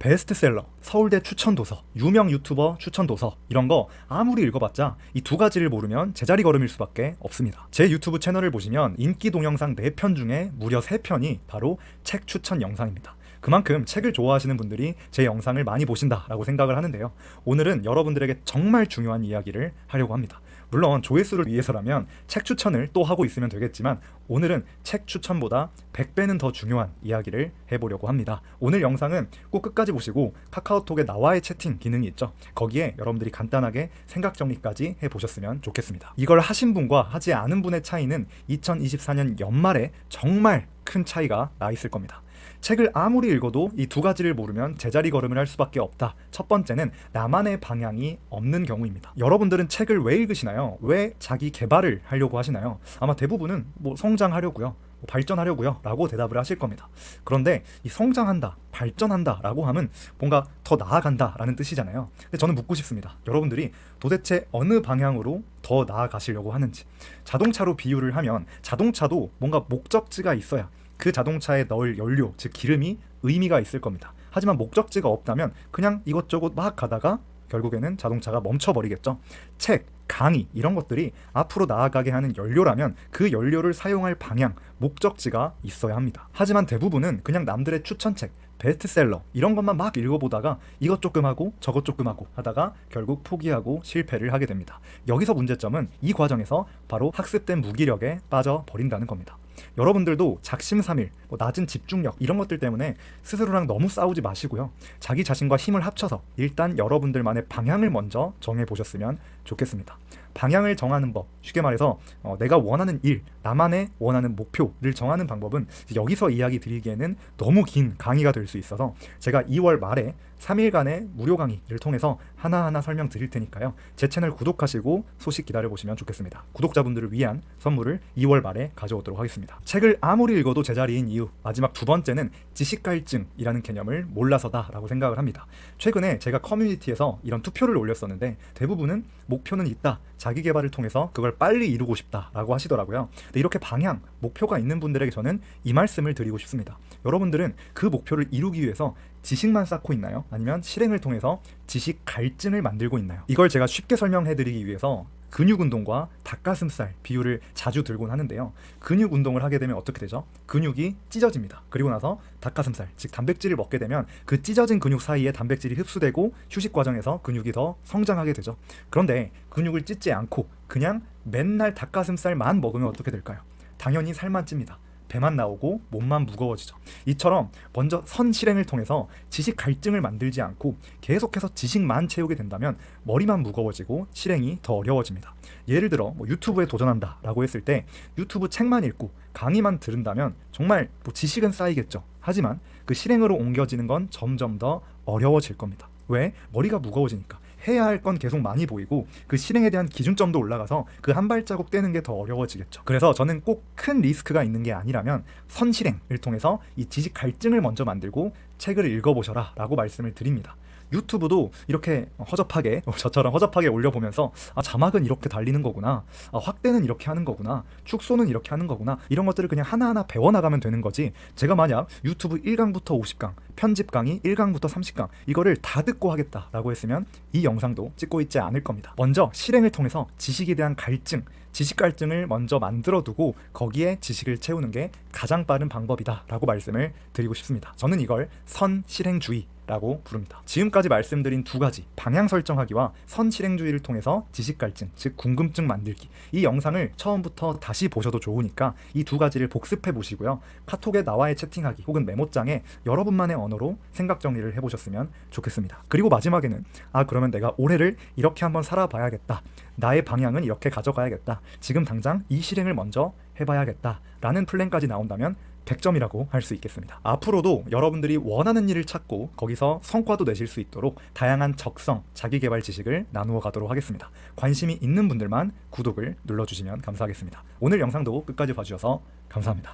베스트셀러, 서울대 추천도서, 유명 유튜버 추천도서 이런 거 아무리 읽어봤자 이 두 가지를 모르면 제자리 걸음일 수밖에 없습니다. 제 유튜브 채널을 보시면 인기 동영상 4편 중에 무려 3편이 바로 책 추천 영상입니다. 그만큼 책을 좋아하시는 분들이 제 영상을 많이 보신다라고 생각을 하는데요. 오늘은 여러분들에게 정말 중요한 이야기를 하려고 합니다. 물론 조회수를 위해서라면 책 추천을 또 하고 있으면 되겠지만 오늘은 책 추천보다 100배는 더 중요한 이야기를 해보려고 합니다. 오늘 영상은 꼭 끝까지 보시고 카카오톡에 나와의 채팅 기능이 있죠. 거기에 여러분들이 간단하게 생각 정리까지 해보셨으면 좋겠습니다. 이걸 하신 분과 하지 않은 분의 차이는 2024년 연말에 정말 큰 차이가 나 있을 겁니다. 책을 아무리 읽어도 이 두 가지를 모르면 제자리 걸음을 할 수밖에 없다. 첫 번째는 나만의 방향이 없는 경우입니다. 여러분들은 책을 왜 읽으시나요? 왜 자기 개발을 하려고 하시나요? 아마 대부분은 성장하려고요, 발전하려고요 라고 대답을 하실 겁니다. 그런데 이 성장한다, 발전한다 라고 하면 뭔가 더 나아간다 라는 뜻이잖아요. 근데 저는 묻고 싶습니다. 여러분들이 도대체 어느 방향으로 더 나아가시려고 하는지. 자동차로 비유를 하면 자동차도 뭔가 목적지가 있어야 그 자동차에 넣을 연료, 즉 기름이 의미가 있을 겁니다. 하지만 목적지가 없다면 그냥 이것저것 막 가다가 결국에는 자동차가 멈춰버리겠죠. 책, 강의 이런 것들이 앞으로 나아가게 하는 연료라면 그 연료를 사용할 방향, 목적지가 있어야 합니다. 하지만 대부분은 그냥 남들의 추천책, 베스트셀러 이런 것만 막 읽어보다가 이것 조금 하고 저것 조금 하고 하다가 결국 포기하고 실패를 하게 됩니다. 여기서 문제점은 이 과정에서 바로 학습된 무기력에 빠져버린다는 겁니다. 여러분들도 작심삼일, 낮은 집중력 이런 것들 때문에 스스로랑 너무 싸우지 마시고요. 자기 자신과 힘을 합쳐서 일단 여러분들만의 방향을 먼저 정해보셨으면 좋겠습니다. 방향을 정하는 법, 쉽게 말해서 내가 원하는 일, 나만의 원하는 목표를 정하는 방법은 여기서 이야기 드리기에는 너무 긴 강의가 될 수 있어서 제가 2월 말에 3일간의 무료 강의를 통해서 하나하나 설명드릴 테니까요. 제 채널 구독하시고 소식 기다려보시면 좋겠습니다. 구독자분들을 위한 선물을 2월 말에 가져오도록 하겠습니다. 책을 아무리 읽어도 제자리인 이유, 마지막 두 번째는 지식갈증이라는 개념을 몰라서다 라고 생각을 합니다. 최근에 제가 커뮤니티에서 이런 투표를 올렸었는데 대부분은 목표는 있다, 자기개발을 통해서 그걸 빨리 이루고 싶다 라고 하시더라고요. 근데 이렇게 방향, 목표가 있는 분들에게 저는 이 말씀을 드리고 싶습니다. 여러분들은 그 목표를 이루기 위해서 지식만 쌓고 있나요? 아니면 실행을 통해서 지식 갈증을 만들고 있나요? 이걸 제가 쉽게 설명해 드리기 위해서 근육 운동과 닭가슴살 비유를 자주 들곤 하는데요. 근육 운동을 하게 되면 어떻게 되죠? 근육이 찢어집니다. 그리고 나서 닭가슴살, 즉 단백질을 먹게 되면 그 찢어진 근육 사이에 단백질이 흡수되고 휴식 과정에서 근육이 더 성장하게 되죠. 그런데 근육을 찢지 않고 그냥 맨날 닭가슴살만 먹으면 어떻게 될까요? 당연히 살만 찝니다. 배만 나오고 몸만 무거워지죠. 이처럼 먼저 선실행을 통해서 지식 갈증을 만들지 않고 계속해서 지식만 채우게 된다면 머리만 무거워지고 실행이 더 어려워집니다. 예를 들어 유튜브에 도전한다 라고 했을 때 유튜브 책만 읽고 강의만 들은다면 정말 지식은 쌓이겠죠. 하지만 그 실행으로 옮겨지는 건 점점 더 어려워질 겁니다. 왜? 머리가 무거워지니까. 해야 할 건 계속 많이 보이고 그 실행에 대한 기준점도 올라가서 그 한 발자국 떼는 게 더 어려워지겠죠. 그래서 저는 꼭 큰 리스크가 있는 게 아니라면 선실행을 통해서 이 지식 갈증을 먼저 만들고 책을 읽어보셔라 라고 말씀을 드립니다. 유튜브도 이렇게 허접하게, 저처럼 허접하게 올려보면서 자막은 이렇게 달리는 거구나, 확대는 이렇게 하는 거구나, 축소는 이렇게 하는 거구나, 이런 것들을 그냥 하나하나 배워나가면 되는 거지, 제가 만약 유튜브 1강부터 50강, 편집 강의 1강부터 30강 이거를 다 듣고 하겠다라고 했으면 이 영상도 찍고 있지 않을 겁니다. 먼저 실행을 통해서 지식에 대한 갈증, 지식 갈증을 먼저 만들어 두고 거기에 지식을 채우는 게 가장 빠른 방법이다 라고 말씀을 드리고 싶습니다. 저는 이걸 선실행주의 라고 부릅니다. 지금까지 말씀드린 두 가지, 방향 설정하기와 선실행주의를 통해서 지식 갈증, 즉 궁금증 만들기, 이 영상을 처음부터 다시 보셔도 좋으니까 이 두 가지를 복습해 보시고요. 카톡에 나와의 채팅하기 혹은 메모장에 여러분만의 언어로 생각 정리를 해보셨으면 좋겠습니다. 그리고 마지막에는 그러면 내가 올해를 이렇게 한번 살아봐야겠다, 나의 방향은 이렇게 가져가야겠다, 지금 당장 이 실행을 먼저 해봐야겠다 라는 플랜까지 나온다면 100점이라고 할 수 있겠습니다. 앞으로도 여러분들이 원하는 일을 찾고 거기서 성과도 내실 수 있도록 다양한 적성, 자기개발 지식을 나누어 가도록 하겠습니다. 관심이 있는 분들만 구독을 눌러주시면 감사하겠습니다. 오늘 영상도 끝까지 봐주셔서 감사합니다.